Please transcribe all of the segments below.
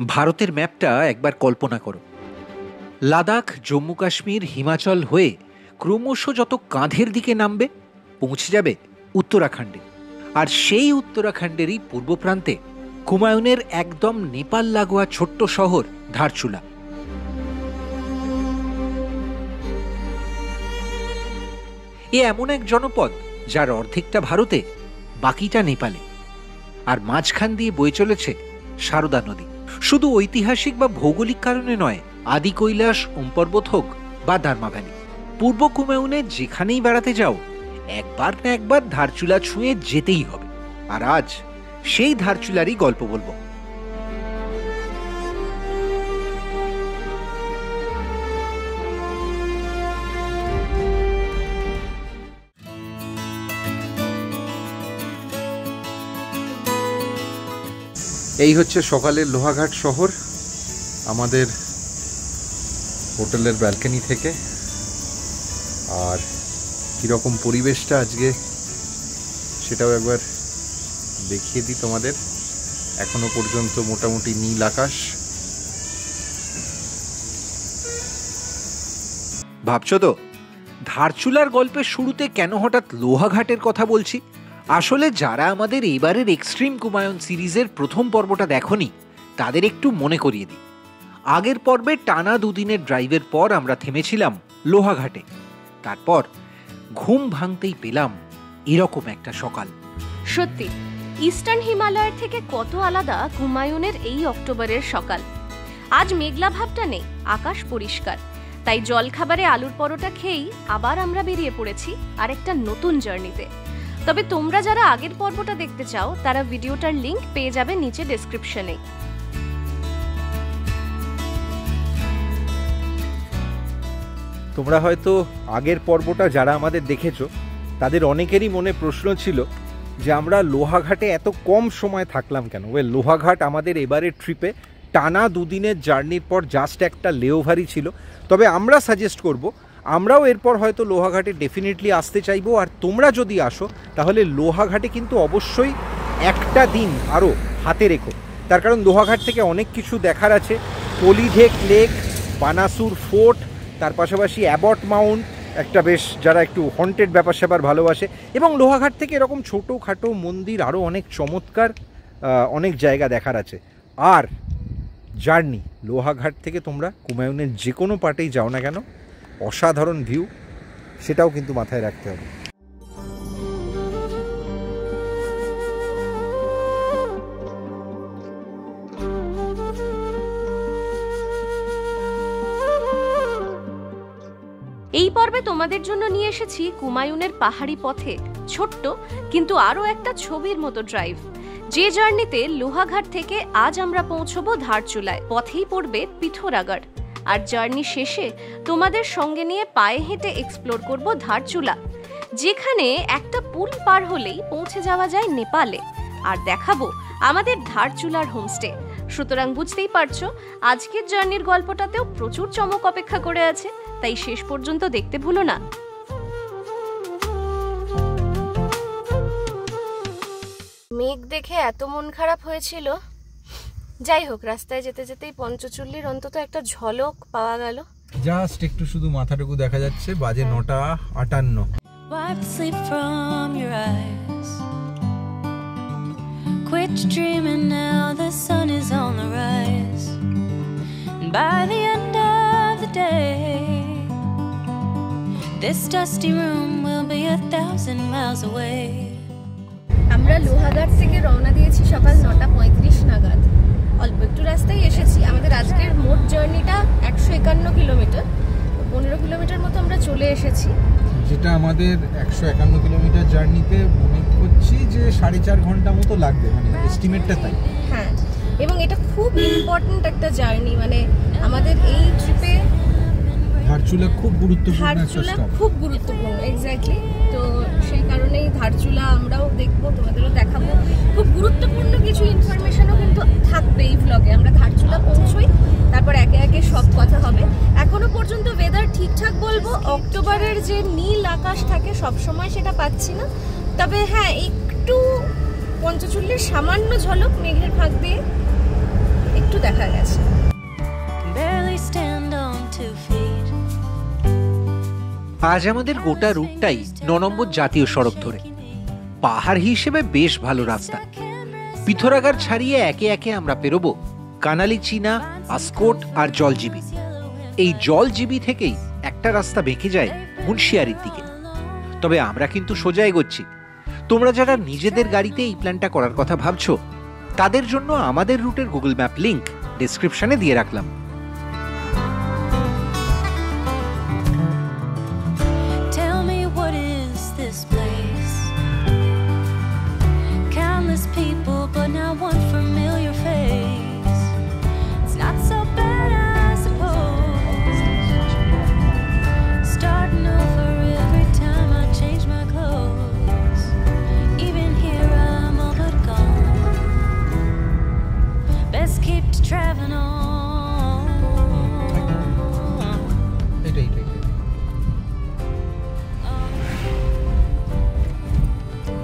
ভারতের ম্যাপটা একবার কল্পনা করো। লাদাখ, জম্মু কাশ্মীর, হিমাচল হয়ে ক্রমশ যত কাঁধের দিকে নামবে পৌঁছে যাবে উত্তরাখণ্ডে। আর সেই উত্তরাখণ্ডেরই পূর্ব প্রান্তে কুমায়ুনের একদম নেপাল লাগোয়া ছোট্ট শহর ধারচুলা। এ এমন এক জনপদ যার অর্ধেকটা ভারতে, বাকিটা নেপালে, আর মাঝখান দিয়ে বয়ে চলেছে সারদা নদী। শুধু ঐতিহাসিক বা ভৌগোলিক কারণে নয়, আদি কৈলাস, ওম পর্বত হোক বা দার্মা ভ্যালি, পূর্ব কুমায়ুনে যেখানেই বেড়াতে যাও একবার না একবার ধারচুলা ছুঁয়ে যেতেই হবে। আর আজ সেই ধারচুলারই গল্প বলবো। এই হচ্ছে সকালের লোহাঘাট শহর আমাদের হোটেলের ব্যালকনি থেকে। আর কীরকম পরিবেশটা আজকে সেটাও একবার দেখিয়ে দিই তোমাদের। এখনো পর্যন্ত মোটামুটি নীল আকাশ। ভাবছো তো ধারচুলার গল্পের শুরুতে কেন হঠাৎ লোহাঘাটের কথা বলছি? আসলে যারা আমাদের এবারের এক্সট্রিম কুমায়ুন সিরিজের প্রথম পর্বটা দেখোনি তাদের একটু মনে করিয়ে দিই। আগের পর্বে টানা দুদিনের ড্রাইভের পর আমরা থেমেছিলাম লোহাঘাটে। তারপর ঘুম ভাঙতেই পেলাম এরকম একটা সকাল। সত্যি ইস্টার্ন হিমালয়ের থেকে কত আলাদা কুমায়ুনের এই অক্টোবরের সকাল। আজ মেঘলা ভাবটা নেই, আকাশ পরিষ্কার। তাই জলখাবারে আলুর পরোটা খেয়েই আবার আমরা বেরিয়ে পড়েছি আরেকটা নতুন জার্নিতে। তবে তোমরা যারা আগের পর্বটা দেখতে চাও তারা ভিডিওটার লিংক পেয়ে যাবে নিচে ডেসক্রিপশনে। তোমরা হয়তো আগের পর্বটা যারা আমাদের দেখেছো তাদের অনেকেরই মনে প্রশ্ন ছিল যে আমরা লোহাঘাটে এত কম সময় থাকলাম কেন। লোহাঘাট আমাদের এবারের ট্রিপে টানা দুদিনের জার্নির পর জাস্ট একটা লেওভারই ছিল। তবে আমরা সাজেস্ট করব আমরাও এরপর হয়তো লোহাঘাটে ডেফিনেটলি আসতে চাইবো। আর তোমরা যদি আসো তাহলে লোহাঘাটে কিন্তু অবশ্যই একটা দিন আরও হাতে রেখো। তার কারণ লোহাঘাট থেকে অনেক কিছু দেখার আছে। পলিঢেক লেক, বানাসুর ফোর্ট, তার পাশাপাশি অ্যাবট মাউন্ট, একটা বেশ যারা একটু হন্টেড ব্যাপার স্যাপার ভালোবাসে, এবং লোহাঘাট থেকে এরকম ছোটোখাটো মন্দির আরও অনেক চমৎকার অনেক জায়গা দেখার আছে। আর জার্নি লোহাঘাট থেকে তোমরা কুমায়ুনের যে কোনো পার্টেই যাও না কেন, অসাধারণ ভিউ, সেটাও কিন্তু মাথায় রাখতে হবে। এই পর্বে তোমাদের জন্য নিয়ে এসেছি কুমায়ুনের পাহাড়ি পথে ছোট্ট কিন্তু আরও একটা ছবির মতো ড্রাইভ। যে জার্নিতে লোহাঘাট থেকে আজ আমরা পৌঁছবো ধারচুলায়, পথেই পড়বে পিথোরাগড়। আর জার্নি শেষে তোমাদের সঙ্গে নিয়ে পায়ে হেঁটে এক্সপ্লোর করব ধারচুলা, যেখানে একটা পুল পার হলেই পৌঁছে যাওয়া যায় নেপালে। আর দেখাবো আমাদের ধারচুলার হোমস্টে। সুতরাং বুঝতেই পারছো আজকের জার্নির গল্পটাতেও প্রচুর চমক অপেক্ষা করে আছে, তাই শেষ পর্যন্ত দেখতে ভুলো না। মেঘ দেখে এত মন খারাপ হয়েছিল, যাই হোক রাস্তায় যেতে যেতেই পঞ্চচুল্লির অন্তত একটা ঝলক পাওয়া গেল। জাস্ট একটু শুধু মাথাটুকু দেখা যাচ্ছে, বাজে 9:58। Wipe sleep from your eyes. Quit dreaming now, the sun is on the rise. And by the end of the day, this dusty room will be 1,000 miles away. আমরা লোহাঘাট থেকে রওনা দিয়েছি সকাল 9:35 নাগাদ। অল্প একটু রাস্তায় এসেছি। আমাদের আজকের মোট জার্নিটা 151 কিলোমিটার, 15 কিলোমিটার মতো আমরা চলে এসেছি। যেটা আমাদের 151 কিলোমিটার জার্নিতে মনে করছি যে 4.5 ঘন্টা মতো লাগবে, মানে এস্টিমেটটা তাই। হ্যাঁ, এবং এটা খুব ইম্পর্টেন্ট একটা জার্নি। মানে আমাদের এই ট্রিপে ধারচুলা খুব গুরুত্বপূর্ণ একটা স্টপ। খুব গুরুত্বপূর্ণ, এক্স্যাক্টলি। তো সেই কারণেই ধারচুলা আমরাও দেখবো, তোমাদেরও দেখাবো। খুব গুরুত্বপূর্ণ কিছু ইনফরমেশনও কিন্তু থাকবে এই ব্লগে। আমরা ধারচুলা পৌঁছই, তারপর একে একে সব কথা হবে। এখনো পর্যন্ত ওয়েদার ঠিকঠাক বলবো। অক্টোবরের যে নীল আকাশ থাকে সব সময় সেটা পাচ্ছি না, তবে হ্যাঁ একটু পঞ্চচুল্লির সামান্য ঝলক মেঘের ফাঁক দিয়ে একটু দেখা গেছে। আজ আমাদের গোটা রুটটাই 9 নম্বর জাতীয় সড়ক ধরে। পাহাড় হিসেবে বেশ ভালো রাস্তা। পিথোরাগড় ছাড়িয়ে একে একে আমরা পেরোবো কানালি চিনা, আসকোট আর জলজিবি। এই জলজিবি থেকেই একটা রাস্তা বেঁকে যায় মুন্সিয়ারির দিকে। তবে আমরা কিন্তু সোজা এগোচ্ছি। তোমরা যারা নিজেদের গাড়িতে এই প্ল্যানটা করার কথা ভাবছো, তাদের জন্য আমাদের রুটের গুগল ম্যাপ লিংক ডেসক্রিপশনে দিয়ে রাখলাম। Tell me, what is this place? Countless people, but not one familiar face. It's not so bad, I suppose. Starting over every time I change my clothes. Even here I'm all but gone. Best keep traveling on. এটাই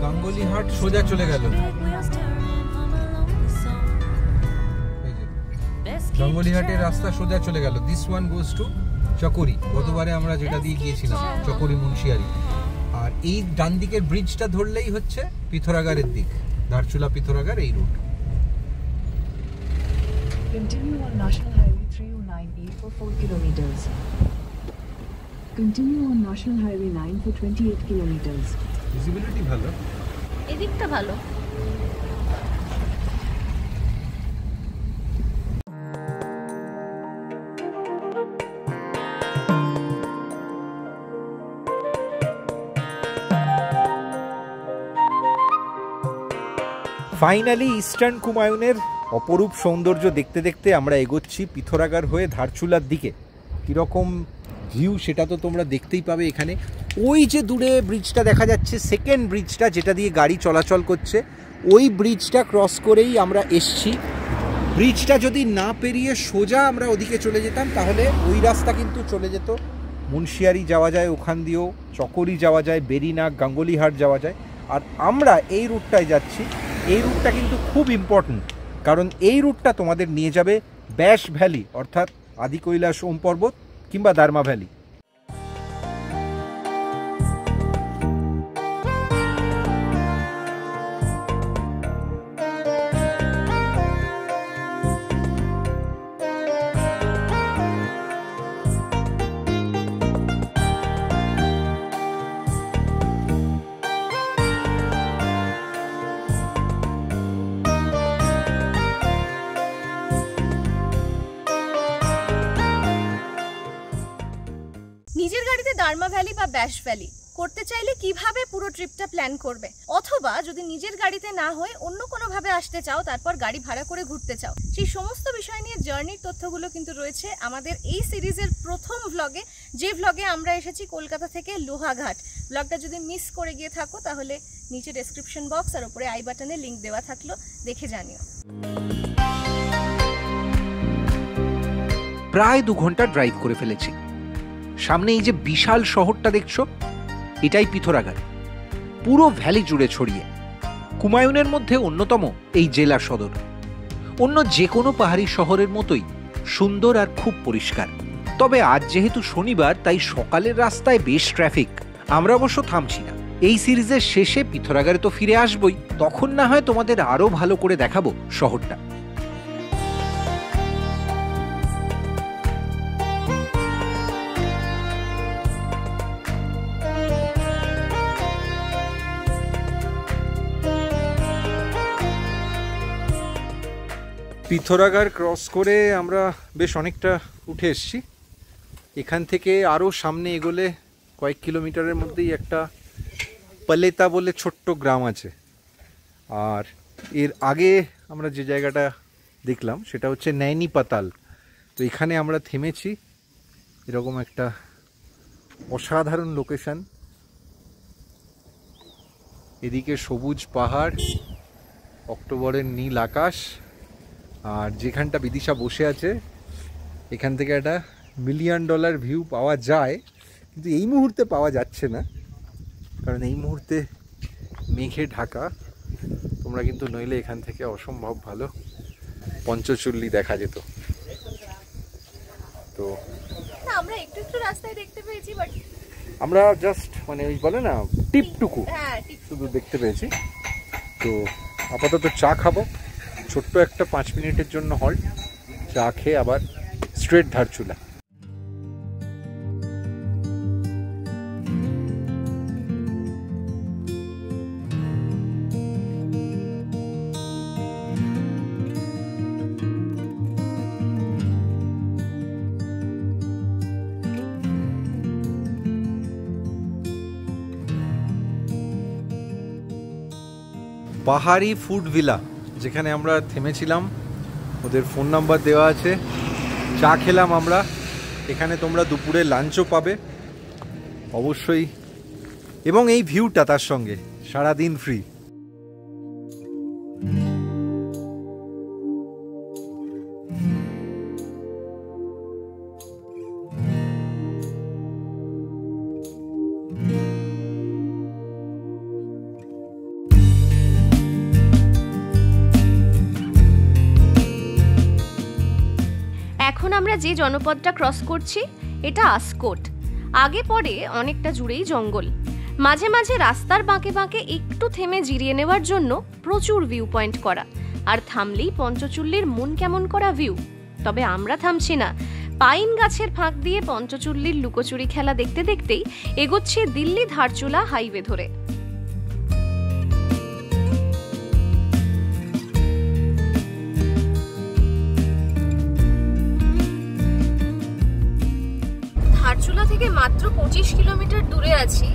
গাঙ্গুলিহাট সোজা চলে গেল। গাঙ্গুলিহাটের রাস্তা সোজা চলে গেল। This one goes to চকরি। গতবারে আমরা যেটা দিয়ে গিয়েছিলাম চকরি মুন্সিয়ারি। আর এই ডান দিকের ব্রিজটা ধরলেই হচ্ছে পিথোরাগড়ের দিক, ধারচুলা পিথোরাগড় এই root. Continue on National Highway 309E for 4 kilometers. Continue on National Highway 9 for 28 kilometers. Visibility ভালো। এদিকটা ভালো। ফাইনালি ইস্টার্ন কুমায়ুনের অপরূপ সৌন্দর্য দেখতে দেখতে আমরা এগোচ্ছি পিথোরাগড় হয়ে ধারচুলার দিকে। কীরকম ভিউ সেটা তো তোমরা দেখতেই পাবে এখানে। ওই যে দূরে ব্রিজটা দেখা যাচ্ছে, সেকেন্ড ব্রিজটা যেটা দিয়ে গাড়ি চলাচল করছে, ওই ব্রিজটা ক্রস করেই আমরা এসছি। ব্রিজটা যদি না পেরিয়ে সোজা আমরা ওদিকে চলে যেতাম তাহলে ওই রাস্তা কিন্তু চলে যেত মুন্সিয়ারি যাওয়া যায়, ওখান দিয়েও চকরি যাওয়া যায়, বেরিনাগ, গাঙ্গুলিহাট যাওয়া যায়। আর আমরা এই রুটটায় যাচ্ছি। এই রুটটা কিন্তু খুব ইম্পর্ট্যান্ট, কারণ এই রুটটা তোমাদের নিয়ে যাবে ব্যাস ভ্যালি, অর্থাৎ আদি কৈলাস ওম পর্বত কিংবা দার্মা ভ্যালি। নিজের গাড়িতে দার্মা ভ্যালি বা ব্যাস ভ্যালি করতে চাইলে কিভাবে পুরো ট্রিপটা প্ল্যান করবে, অথবা যদি নিজের গাড়িতে না হয়ে অন্য কোনোভাবে আসতে চাও, তারপর গাড়ি ভাড়া করে ঘুরতে চাও, সেই সমস্ত বিষয় নিয়ে জার্নির তথ্যগুলো কিন্তু রয়েছে আমাদের এই সিরিজের প্রথম ভ্লগে, যে ভ্লগে আমরা এসেছি কলকাতা থেকে লোহাঘাট। ভ্লগটা যদি মিস করে গিয়ে থাকো তাহলে নিচে ডেসক্রিপশন বক্স আর উপরে আই বাটনে লিংক দেওয়া থাকলো, দেখে জানিও। প্রায় 2 ঘন্টা ড্রাইভ করে ফেলেছি। সামনে এই যে বিশাল শহরটা দেখছো, এটাই পিথোরাগড়, পুরো ভ্যালি জুড়ে ছড়িয়ে। কুমায়ুনের মধ্যে অন্যতম এই জেলা সদর। অন্য যে কোনো পাহাড়ি শহরের মতোই সুন্দর আর খুব পরিষ্কার। তবে আজ যেহেতু শনিবার, তাই সকালের রাস্তায় বেশ ট্রাফিক। আমরা অবশ্য থামছি না। এই সিরিজের শেষে পিথোরাগড়ে তো ফিরে আসবই, তখন না হয় তোমাদের আরো ভালো করে দেখাবো শহরটা। পিথোরাগড় ক্রস করে আমরা বেশ অনেকটা উঠে এসেছি। এখান থেকে আরও সামনে এগোলে কয়েক কিলোমিটারের মধ্যেই একটা পালেতা বলে ছোট্ট গ্রাম আছে। আর এর আগে আমরা যে জায়গাটা দেখলাম সেটা হচ্ছে নৈনি পাতাল। তো এখানে আমরা থেমেছি। এরকম একটা অসাধারণ লোকেশন, এদিকে সবুজ পাহাড়, অক্টোবরের নীল আকাশ, আর যেখানটা বিদিশা বসে আছে এখান থেকে একটা $1 মিলিয়ন ভিউ পাওয়া যায়, কিন্তু এই মুহূর্তে পাওয়া যাচ্ছে না, কারণ এই মুহূর্তে মেঘে ঢাকা। তোমরা কিন্তু নইলে এখান থেকে অসম্ভব ভালো পঞ্চচুল্লি দেখা যেত। তো আমরা একটু একটু রাস্তায় দেখতে পেয়েছি, বাট আমরা জাস্ট মানে ওই বলে না টিপটুকু শুধু দেখতে পেয়েছি। তো আপাতত চা খাবো, ছোট্ট একটা 5 মিনিটের জন্য হল্ট, চা খেয়ে আবার স্ট্রেট ধারচুলা। পাহাড়ি ফুড ভিলা, যেখানে আমরা থেমেছিলাম, ওদের ফোন নাম্বার দেওয়া আছে। চা খেলাম আমরা এখানে, তোমরা দুপুরে লাঞ্চও পাবে অবশ্যই, এবং এই ভিউটা তার সঙ্গে সারাদিন ফ্রি। এখন আমরা যে জনপদটা ক্রস করছি এটা আসকোট। আগে পরে অনেকটা জুড়েই জঙ্গল, মাঝে মাঝে রাস্তার বাঁকে বাঁকে একটু থেমে জিরিয়ে নেওয়ার জন্য প্রচুর ভিউ পয়েন্ট করা, আর থামলেই পঞ্চচুল্লির মন কেমন করা ভিউ। তবে আমরা থামছি না, পাইন গাছের ফাঁক দিয়ে পঞ্চচুল্লির লুকোচুরি খেলা দেখতে দেখতেই এগোচ্ছে দিল্লি ধারচুলা হাইওয়ে ধরে। ধারচুলা থেকে মাত্র 25 কিলোমিটার দূরে আছি,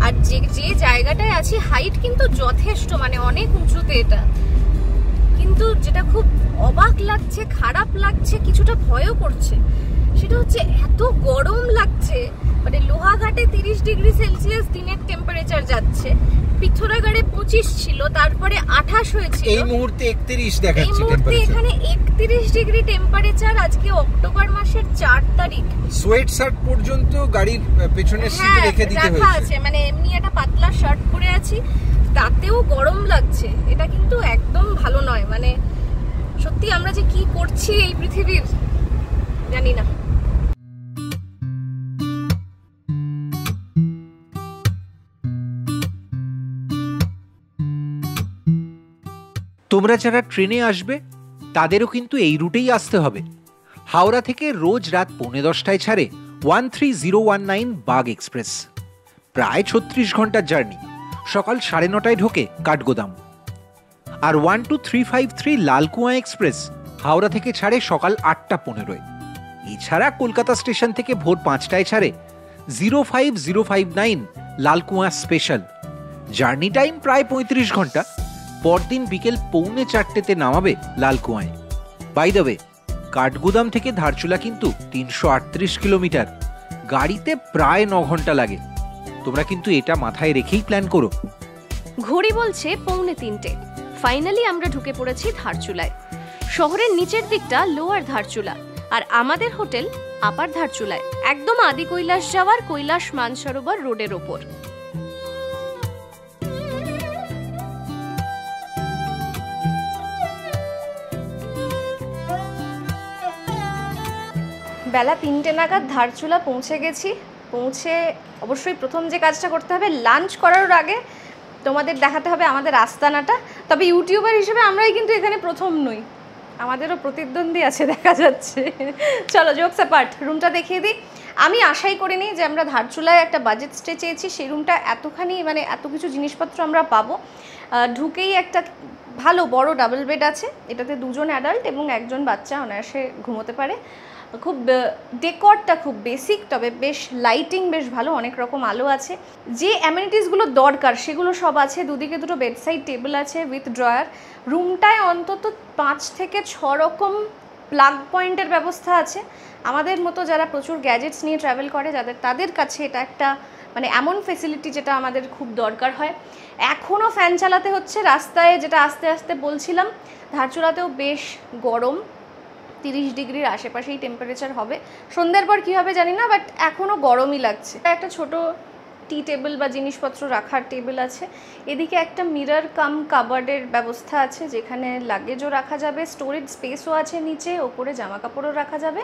আর যে জায়গাটায় আছি হাইট কিন্তু যথেষ্ট, মানে অনেক উঁচুতে এটা। কিন্তু যেটা খুব অবাক লাগছে, খারাপ লাগছে, কিছুটা ভয়ও করছে, সেটা হচ্ছে এত গরম লাগছে। মানে লোহাঘাটে 30 ডিগ্রি সেলসিয়াস দিনের টেম্পারেচার যাচ্ছে, পিথোরাগড়ে 25 ছিল, তারপরে 28 হয়েছিল, এই মুহূর্তে 31 দেখাচ্ছে এই মুহূর্তে এখানে 31 ডিগ্রি টেম্পারেচার। আজকে অক্টোবর মাসের 4 তারিখ। সোয়েট শার্ট পর্যন্ত গাড়ির পেছনের সিটে রেখে দিতে হয়েছে, মানে এমনি একটা পাতলা শার্ট পরে আছি, তাতেও গরম লাগছে। এটা কিন্তু একদম ভালো নয়, মানে সত্যি আমরা যে কি করছি এই পৃথিবীর জানি না। তোমরা যারা ট্রেনে আসবে তাদেরও কিন্তু এই রুটেই আসতে হবে। হাওড়া থেকে রোজ রাত 10:45 ছাড়ে 13019 বাগ এক্সপ্রেস, প্রায় 36 ঘন্টার জার্নি। সকাল 9:30 ঢোকে কাঠগোদাম। আর 12353 লালকুয়া এক্সপ্রেস হাওড়া থেকে ছাড়ে সকাল 8:15। এছাড়া কলকাতা স্টেশন থেকে ভোর 5টায় ছাড়ে 05059 লালকুয়া স্পেশাল। জার্নি টাইম প্রায় 35 ঘন্টা। পরদিন বিকেল 3:45 নামাবে লালকুয়ায়। বাই দ্য ওয়ে, কাঠগুদাম থেকে ধারচুলা কিন্তু 338 কিলোমিটার, গাড়িতে প্রায় 9 ঘন্টা লাগে। তোমরা কিন্তু এটা মাথায় রেখেই প্ল্যান করো। ঘড়ি বলছে 2:45। ফাইনালি আমরা ঢুকে পড়েছি ধারচুলায়। শহরের নিচের দিকটা লোয়ার ধারচুলা, আর আমাদের হোটেল আপার ধারচুলায়, একদম আদি কৈলাস যাওয়ার কৈলাস মানসরোবর রোডের ওপর। বেলা 3টে নাগাদ ধারচুলা পৌঁছে গেছি। পৌঁছে অবশ্যই প্রথম যে কাজটা করতে হবে, লাঞ্চ করার আগে তোমাদের দেখাতে হবে আমাদের আস্তানাটা। তবে ইউটিউবার হিসেবে আমরাই কিন্তু এখানে প্রথম নই, আমাদেরও প্রতিদ্বন্দ্বী আছে দেখা যাচ্ছে। চলো জোকস অ্যাপার্ট, রুমটা দেখিয়ে দিই। আমি আশাই করিনি যে আমরা ধারচুলায় একটা বাজেট স্টে চেয়েছি, সেই রুমটা এতখানি মানে এত কিছু জিনিসপত্র আমরা পাবো। ঢুকেই একটা ভালো বড় ডাবল বেড আছে, এটাতে 2 জন অ্যাডাল্ট এবং 1 জন বাচ্চা অনায়াসে ঘুমোতে পারে। খুব ডেকরটা খুব বেসিক, তবে বেশ লাইটিং বেশ ভালো, অনেক রকম আলো আছে। যে অ্যামেনিটিসগুলো দরকার সেগুলো সব আছে। দুদিকে 2 বেডসাইড টেবিল আছে উইথ ড্রয়ার। রুমটায় অন্তত 5 থেকে 6 রকম প্লাগ পয়েন্টের ব্যবস্থা আছে। আমাদের মতো যারা প্রচুর গ্যাজেটস নিয়ে ট্রাভেল করে, তাদের কাছে এটা একটা মানে এমন ফেসিলিটি যেটা আমাদের খুব দরকার হয়। এখনও ফ্যান চালাতে হচ্ছে রাস্তায়, যেটা আস্তে আস্তে বলছিলাম। ধারচুলাতেও বেশ গরম, 30 ডিগ্রির আশেপাশেই টেম্পারেচার হবে। সন্ধ্যের পর কী হবে জানি না, বাট এখনও গরমই লাগছে। একটা ছোট টি টেবিল বা জিনিসপত্র রাখার টেবিল আছে। এদিকে একটা মিরর কাম কাবার্ডের ব্যবস্থা আছে, যেখানে লাগেজও রাখা যাবে, স্টোরেজ স্পেসও আছে নিচে, ওপরে জামা কাপড়ও রাখা যাবে।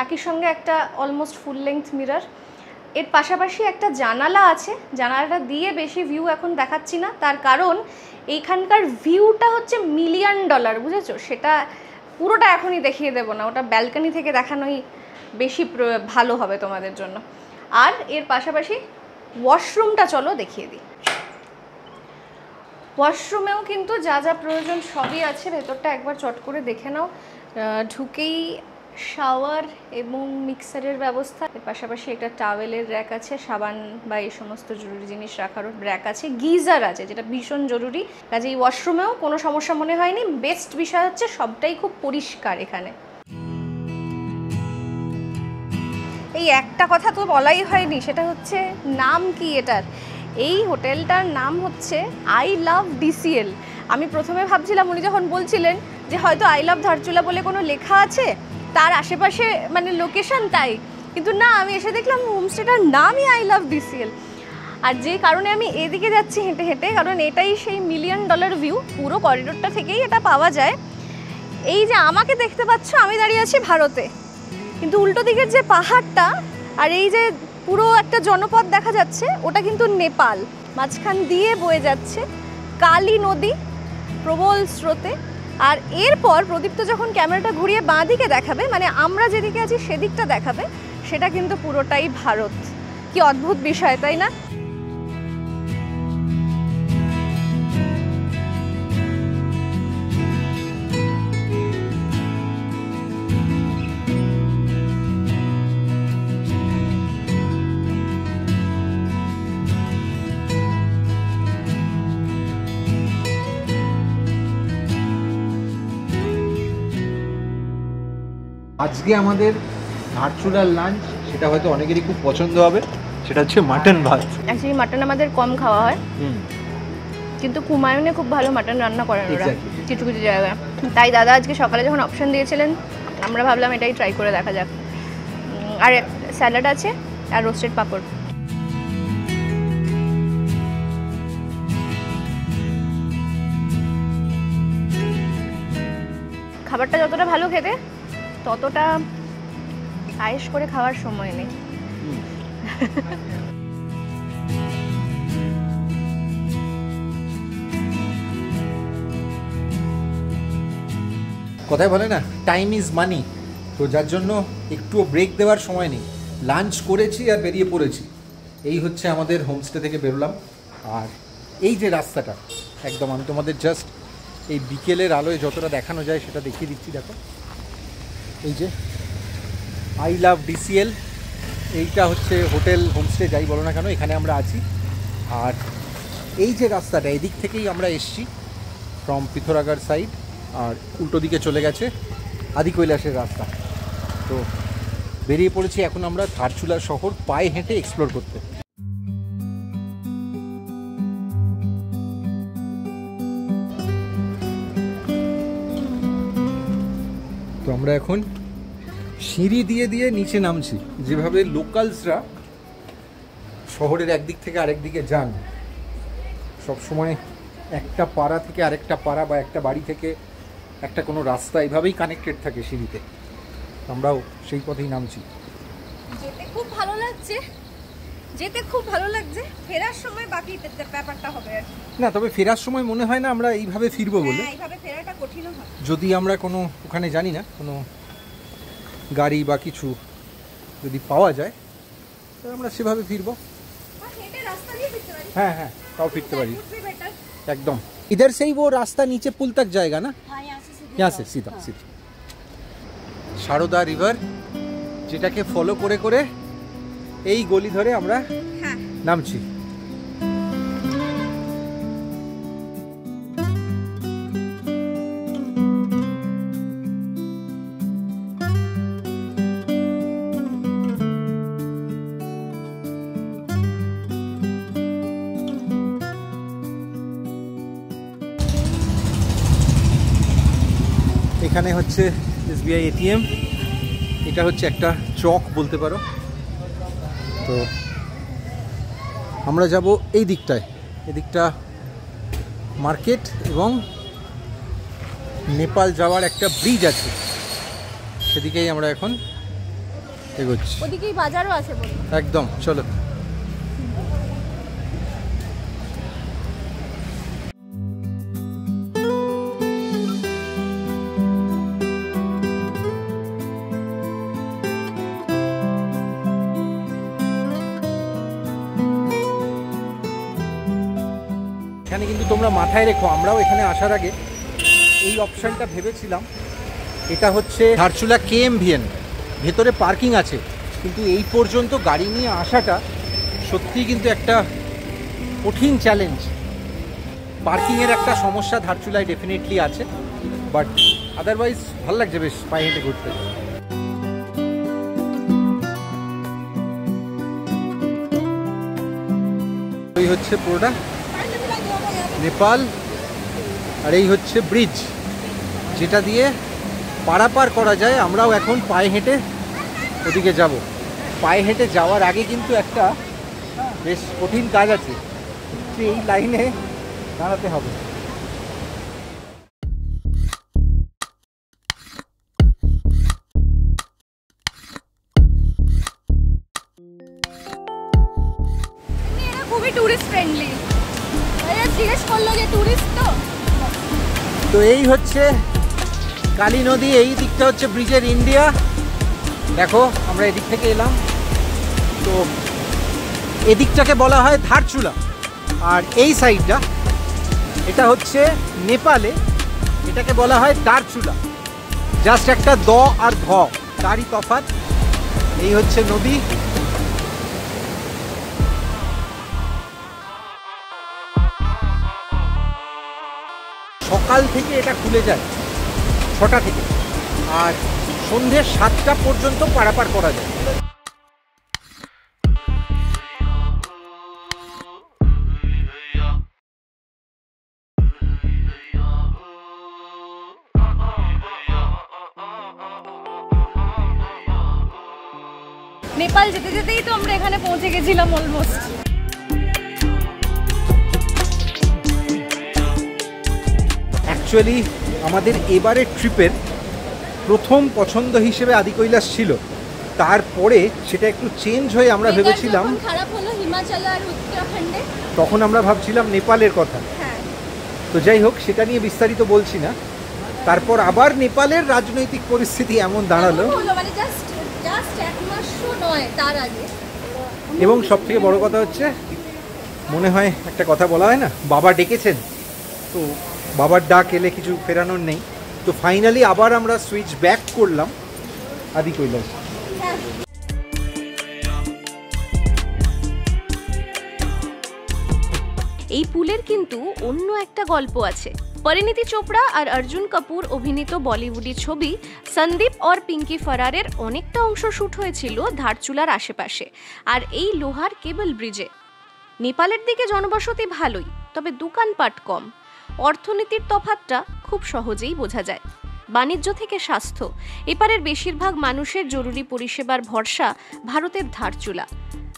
একই সঙ্গে একটা অলমোস্ট ফুল লেংথ মিরর। এর পাশাপাশি একটা জানালা আছে, জানালাটা দিয়ে বেশি ভিউ এখন দেখাচ্ছি না, তার কারণ এইখানকার ভিউটা হচ্ছে $1 মিলিয়ন, বুঝেছো? সেটা পুরোটা এখনই দেখিয়ে দেবো না, ওটা ব্যালকনি থেকে দেখানোই বেশি ভালো হবে তোমাদের জন্য। আর এর পাশাপাশি ওয়াশরুমটা চলো দেখিয়ে দিই। ওয়াশরুমেও কিন্তু যা যা প্রয়োজন সবই আছে, ভেতরটা একবার চট করে দেখে নাও। ঢুকেই শাওয়ার এবং মিক্সারের ব্যবস্থা, এর পাশাপাশি একটা টাওয়েলের র্যাক আছে, সাবান বা এই সমস্ত জরুরি জিনিস রাখারও র্যাক আছে, গিজার আছে যেটা ভীষণ জরুরি। কাজে এই ওয়াশরুমেও কোনো সমস্যা মনে হয়নি। বেস্ট বিষয় হচ্ছে সবটাই খুব পরিষ্কার এখানে। এই একটা কথা তো বলাই হয়নি, সেটা হচ্ছে নাম কি এটার। এই হোটেলটার নাম হচ্ছে আই লাভ ডিসিএল। আমি প্রথমে ভাবছিলাম উনি যখন বলছিলেন যে হয়তো আই লাভ ধারচুলা বলে কোনো লেখা আছে, তার আশেপাশে মানে লোকেশন, তাই, কিন্তু না, আমি এসে দেখলাম হোমস্টেটার নামই আই লাভ ডিসিএল। আর যে কারণে আমি এদিকে যাচ্ছি হেঁটে হেঁটে, কারণ এটাই সেই $1 মিলিয়ন ভিউ, পুরো করিডোরটা থেকেই এটা পাওয়া যায়। এই যে আমাকে দেখতে পাচ্ছ, আমি দাঁড়িয়ে আছি ভারতে, কিন্তু উল্টো দিকের যে পাহাড়টা আর এই যে পুরো একটা জনপদ দেখা যাচ্ছে, ওটা কিন্তু নেপাল। মাঝখান দিয়ে বয়ে যাচ্ছে কালী নদী প্রবল স্রোতে। আর এরপর প্রদীপ্ত যখন ক্যামেরাটা ঘুরিয়ে বাঁ দিকে দেখাবে, মানে আমরা যেদিকে আছি সেদিকটা দেখাবে, সেটা কিন্তু পুরোটাই ভারত। কি অদ্ভুত বিষয়, তাই না? আজকে আমাদের ধারচুলার লাঞ্চ, সেটা হয়তো অনেকেরই খুব পছন্দ হবে, সেটা হচ্ছে মাটন ভাত। অ্যাকচুয়ালি মাটন আমাদের কম খাওয়া হয়, কিন্তু কুমায়ুনে খুব ভালো মাটন রান্না করেন ওরা কিছু কিছু জায়গায়। তাই দাদা আজকে সকালে যখন অপশন দিয়েছিলেন, আমরা ভাবলাম এটাই ট্রাই করে দেখা যাক। আর স্যালাড আছে আর রোস্টেড পাঁপড়। খাবারটা যতটা ভালো খেতে, ততটা আয়েশ করে খাওয়ার সময় নেই। কথায় বলে না, টাইম ইজ মানি। তো যার জন্য একটুও ব্রেক দেওয়ার সময় নেই, লাঞ্চ করেছি আর বেরিয়ে পড়েছি। এই হচ্ছে আমাদের হোমস্টে থেকে বেরোলাম। আর এই যে রাস্তাটা, একদম আমি তোমাদের জাস্ট এই বিকেলের আলোয় যতটা দেখানো যায় সেটা দেখিয়ে দিচ্ছি। দেখো, এই যে আই লাভ ডিসিএল, এইটা হচ্ছে হোটেল হোমস্টে যাই বলো না কেন, এখানে আমরা আছি। আর এই যে রাস্তাটা, এদিক থেকেই আমরা এসছি ফ্রম পিথোরাগড় সাইড, আর উল্টো দিকে চলে গেছে আদি কৈলাসের রাস্তা। তো বেরিয়ে পড়েছি এখন আমরা ধারচুলা শহর পায়ে হেঁটে এক্সপ্লোর করতে। তো আমরা এখন সিঁড়ি দিয়ে দিয়ে নিচে নামছি। যেভাবে লোকালসরা শহরের একদিক থেকে আরেক দিকে যান, সবসময় একটা পাড়া থেকে আরেকটা পাড়া বা একটা বাড়ি থেকে একটা কোনো রাস্তা এভাবেই কানেক্টেড থাকে সিঁড়িতে, আমরাও সেই পথেই নামছি। যেতে খুব ভালো লাগছে, যেতে খুব ভালো লাগছে, ফেরার সময় বাকি ব্যাপারটা হবে আর না, তবে ফেরার সময় মনে হয় না আমরা এইভাবে ফিরবো বলে। এইভাবে ফেরাটা কঠিন হয় যদি আমরা কোনো ওখানে জানি না কোনো গাড়ি বা কিছু যদি পাওয়া যায়, তাহলে আমরা সেভাবে ফিরবো। হেঁটে রাস্তা দিয়ে ফিরতে পারি। হ্যাঁ হ্যাঁ, তাও ফিরতে পারি एकदम। इधर से ही वो रास्ता नीचे पुल तक जाएगा ना? हाँ, यहाँ से सीधा सीधा। সারদা রিভার, যেটাকে ফলো করে করে এই গলি ধরে আমরা নামছি। এখানে হচ্ছে এসবিআই এটিএম, এটা হচ্ছে একটা চক বলতে পারো। তো আমরা যাব এই দিকটায়, এদিকটা মার্কেট এবং নেপাল যাওয়ার একটা ব্রিজ আছে, সেদিকেই আমরা এখন এগোচ্ছি। ওদিকেই বাজারও আছে বলে। একদম, চলো। এখানে কিন্তু তোমরা মাথায় রেখো, আমরাও এখানে আসার আগে এই অপশানটা ভেবেছিলাম। এটা হচ্ছে ধারচুলা KMVN, ভেতরে পার্কিং আছে, কিন্তু এই পর্যন্ত গাড়ি নিয়ে আসাটা সত্যিই কিন্তু একটা কঠিন চ্যালেঞ্জ। পার্কিংয়ের একটা সমস্যা ধারচুলায় ডেফিনেটলি আছে, বাট আদারওয়াইজ ভালো লাগছে বেশ পায়ে হেঁটে ঘুরতে। এই হচ্ছে পুরোটা নেপাল, আর এই হচ্ছে ব্রিজ যেটা দিয়ে পারাপার করা যায়। আমরাও এখন পায়ে হেঁটে ওদিকে যাব। পায়ে হেঁটে যাওয়ার আগে কিন্তু একটা বেশ কঠিন কাজ আছে, এই লাইনে দাঁড়াতে হবে। খুবই টুরিস্ট ফ্রেন্ডলি। জিজ্ঞেস করলো যে টুরিস্ট তো এই হচ্ছে কালী নদী, এই দিকটা হচ্ছে ব্রিজের ইন্ডিয়া। দেখো আমরা এদিক থেকে এলাম, তো এদিকটাকে বলা হয় ধারচুলা, আর এই সাইডটা এটা হচ্ছে নেপালে, এটাকে বলা হয় দারচুলা। জাস্ট একটা দ আর ধ, তারই তফাৎ। এই হচ্ছে নদী। সকাল থেকে এটা খুলে যায় 6টা থেকে, আর সন্ধ্যে 7টা পর্যন্ত পারাপার করা যায়। নেপাল যেতে যেতেই তো আমরা এখানে পৌঁছে গেছিলাম অলমোস্ট। অ্যাকচুয়ালি আমাদের এবারের ট্রিপের প্রথম পছন্দ হিসেবে আদি কৈলাস ছিল, তারপরে সেটা একটু চেঞ্জ হয়ে আমরা ভেবেছিলাম, খারাপ হলো হিমাচল আর উত্তরাখণ্ডে, তখন আমরা ভাবছিলাম নেপালের কথা। হ্যাঁ, তো যাই হোক, সেটা নিয়ে বিস্তারিত বলছি না। তারপর আবার নেপালের রাজনৈতিক পরিস্থিতি এমন দাঁড়ালো, মানে জাস্ট এক মাসও নয় তার আগে। এবং সব থেকে বড় কথা হচ্ছে, মনে হয় একটা কথা বলা হয় না, বাবা ডেকেছেন, তো বাবার ডাক এলে কিছু ফেরানোর নেই। তো ফাইনালি আবার আমরা সুইচ ব্যাক করলাম আদি কৈলাস। এই পুলের কিন্তু অন্য একটা গল্প আছে। পরিণীতি চোপড়া আর অর্জুন কাপুর অভিনীত বলিউডি ছবি সন্দীপ और পিঙ্কি ফরারের অনেকটা অংশ শুট হয়েছিল ধারচুলার আশেপাশে আর এই লোহার কেবল ব্রিজে। নেপালের দিকে জনবসতি ভালোই, তবে দোকানপাট কম। অর্থনীতির তফাৎটা খুব সহজেই বোঝা যায়। বাণিজ্য থেকে স্বাস্থ্য, এপারের বেশিরভাগ মানুষের জরুরি পরিষেবার ভরসা ভারতের ধারচুলা।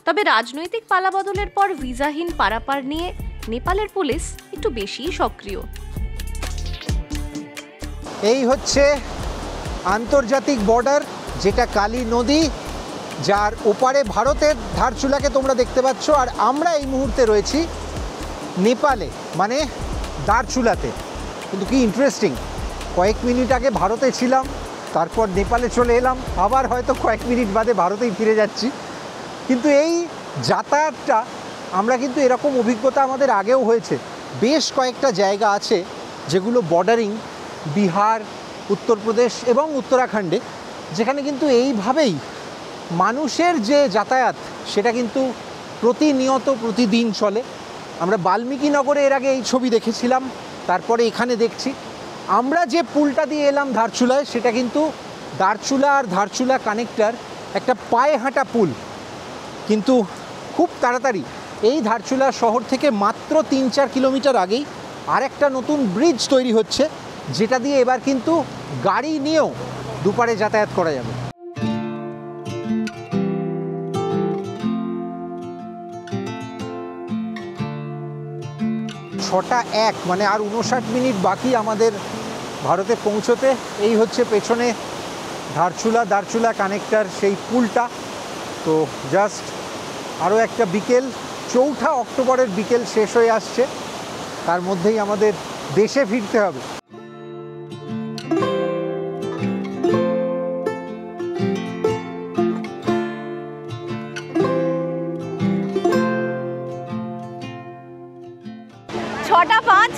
তবে রাজনৈতিক পালাবদলের পর ভিসাহীন পারাপার নিয়ে নেপালের পুলিশ একটু বেশিই সক্রিয়। এই হচ্ছে আন্তর্জাতিক বর্ডার, যেটা কালী নদী, যার ওপারে ভারতের ধারচুলাকে তোমরা দেখতে পাচ্ছ, আর আমরা এই মুহূর্তে রয়েছি নেপালে, মানে দারচুলাতে। কিন্তু কি ইন্টারেস্টিং, কয়েক মিনিট আগে ভারতে ছিলাম, তারপর নেপালে চলে এলাম, আবার হয়তো কয়েক মিনিট বাদে ভারতেই ফিরে যাচ্ছি। কিন্তু এই যাতায়াতটা আমরা কিন্তু এরকম অভিজ্ঞতা আমাদের আগেও হয়েছে। বেশ কয়েকটা জায়গা আছে যেগুলো বর্ডারিং বিহার, উত্তরপ্রদেশ এবং উত্তরাখণ্ডে, যেখানে কিন্তু এইভাবেই মানুষের যে যাতায়াত সেটা কিন্তু প্রতিনিয়ত প্রতিদিন চলে। আমরা বাল্মীকিনগরে এর আগে এই ছবি দেখেছিলাম, তারপরে এখানে দেখছি। আমরা যে পুলটা দিয়ে এলাম ধারচুলায়, সেটা কিন্তু দারচুলা আর ধারচুলা কানেক্টার একটা পায়ে হাঁটা পুল। কিন্তু খুব তাড়াতাড়ি এই ধারচুলা শহর থেকে মাত্র 3-4 কিলোমিটার আগেই আরেকটা নতুন ব্রিজ তৈরি হচ্ছে, যেটা দিয়ে এবার কিন্তু গাড়ি নিয়েও দুপারে যাতায়াত করা যাবে। ছটা 1, মানে আর 59 মিনিট বাকি আমাদের ভারতে পৌঁছতে। এই হচ্ছে পেছনে দারচুলা কানেক্টর সেই পুলটা। তো জাস্ট আরও একটা বিকেল, 4 অক্টোবরের বিকেল শেষ হয়ে আসছে, তার মধ্যেই আমাদের দেশে ফিরতে হবে। ছটা 5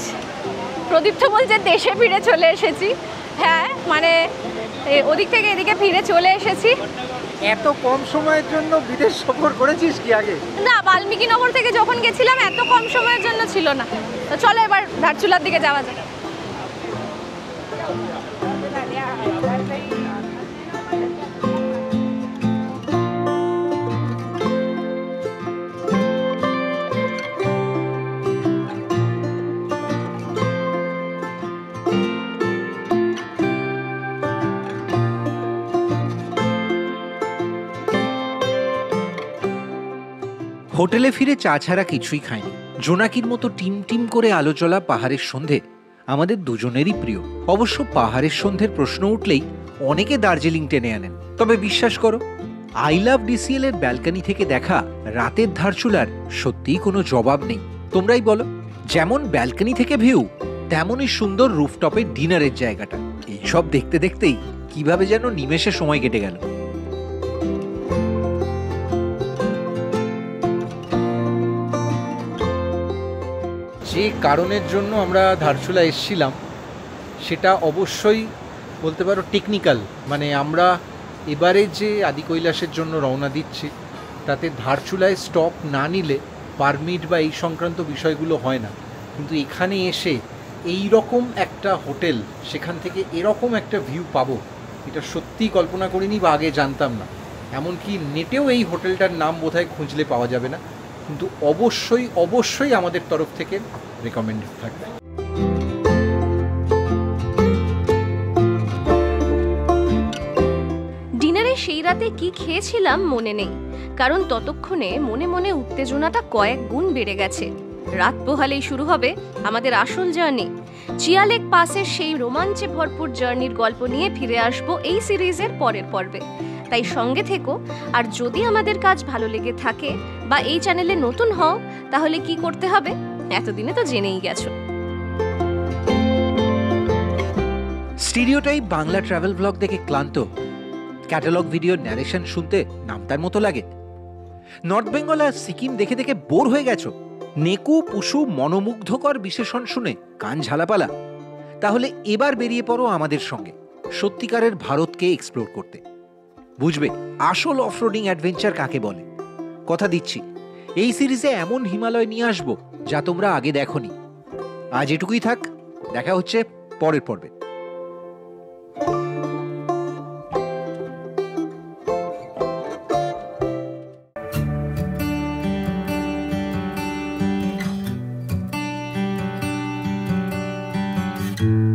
প্রদীপ্ত বলছে দেশে ফিরে চলে এসেছি। হ্যাঁ মানে ওদিক থেকে এদিকে ফিরে চলে এসেছি। এত কম সময়ের জন্য বিদেশ সফর করেছিস কি আগে? না, বাল্মীকিনগর থেকে যখন গেছিলাম এত কম সময়ের জন্য ছিল না। তো চলো এবার ধারচুলার দিকে যাওয়া যাক। হোটেলে ফিরে চা ছাড়া কিছুই খায়নি। জোনাকির মতো টিম টিম করে আলো জ্বলা পাহাড়ের সন্ধে আমাদের দুজনেরই প্রিয়। অবশ্য পাহাড়ের সন্ধ্যের প্রশ্ন উঠলেই অনেকে দার্জিলিং টেনে আনেন। তবে বিশ্বাস করো, আই লাভ ডিসিএল এর ব্যালকনি থেকে দেখা রাতের ধারচুলার সত্যিই কোনো জবাব নেই। তোমরাই বলো, যেমন ব্যালকনি থেকে ভিউ, তেমনই সুন্দর রুফটপের ডিনারের জায়গাটা। এইসব দেখতে দেখতেই কিভাবে যেন নিমেষে সময় কেটে গেল। যে কারণের জন্য আমরা ধারচুলা এসেছিলাম সেটা অবশ্যই বলতে পারো টেকনিক্যাল। মানে আমরা এবারে যে আদি কৈলাসের জন্য রওনা দিচ্ছি তাতে ধারচুলায় স্টপ না নিলে পারমিট বা এই সংক্রান্ত বিষয়গুলো হয় না। কিন্তু এখানে এসে এই রকম একটা হোটেল, সেখান থেকে এরকম একটা ভিউ পাবো, এটা সত্যিই কল্পনা করিনি বা আগে জানতাম না। এমনকি নেটেও এই হোটেলটার নাম বোধহয় খুঁজলে পাওয়া যাবে না, কিন্তু অবশ্যই অবশ্যই আমাদের তরফ থেকে রেকমেন্ডেড থাকবে। ডিনারে সেই রাতে কি খেয়েছিলাম মনে নেই, কারণ ততক্ষণে মনে মনে উত্তেজনাটা কয়েক গুণ বেড়ে গেছে। রাত পোহালেই শুরু হবে আমাদের আসল জার্নি। চিয়া লেক পাসের সেই রোমাঞ্চে ভরপুর জার্নির গল্প নিয়ে ফিরে আসবো এই সিরিজের পরের পর্বে। তাই সঙ্গে থেকো। আর যদি আমাদের কাজ ভালো লেগে থাকে বা এই চ্যানেলে নতুন হও, তাহলে কি করতে হবে এতদিনে তো জেনেই গেছো। স্টিরিওটাইপ বাংলা ট্রাভেল ব্লগ দেখে ক্লান্ত? ক্যাটালগ ভিডিও ন্যারেশন শুনতে নামতার মতো লাগে? নর্থ বেঙ্গল আর সিকিম দেখে দেখে বোর হয়ে গেছো? নেকু পুশু মনোমুগ্ধকর বিশেষণ শুনে কান ঝালাপালা? তাহলে এবার বেরিয়ে পড়ো আমাদের সঙ্গে সত্যিকারের ভারতকে এক্সপ্লোর করতে। বুঝবে আসল অফরোডিং অ্যাডভেঞ্চার কাকে বলে। কথা দিচ্ছি, এই সিরিজে এমন হিমালয় নিয়ে আসবো যা তোমরা আগে দেখোনি। আজ এটুকুই থাক, দেখা হচ্ছে পরের পর্বে। Thank you.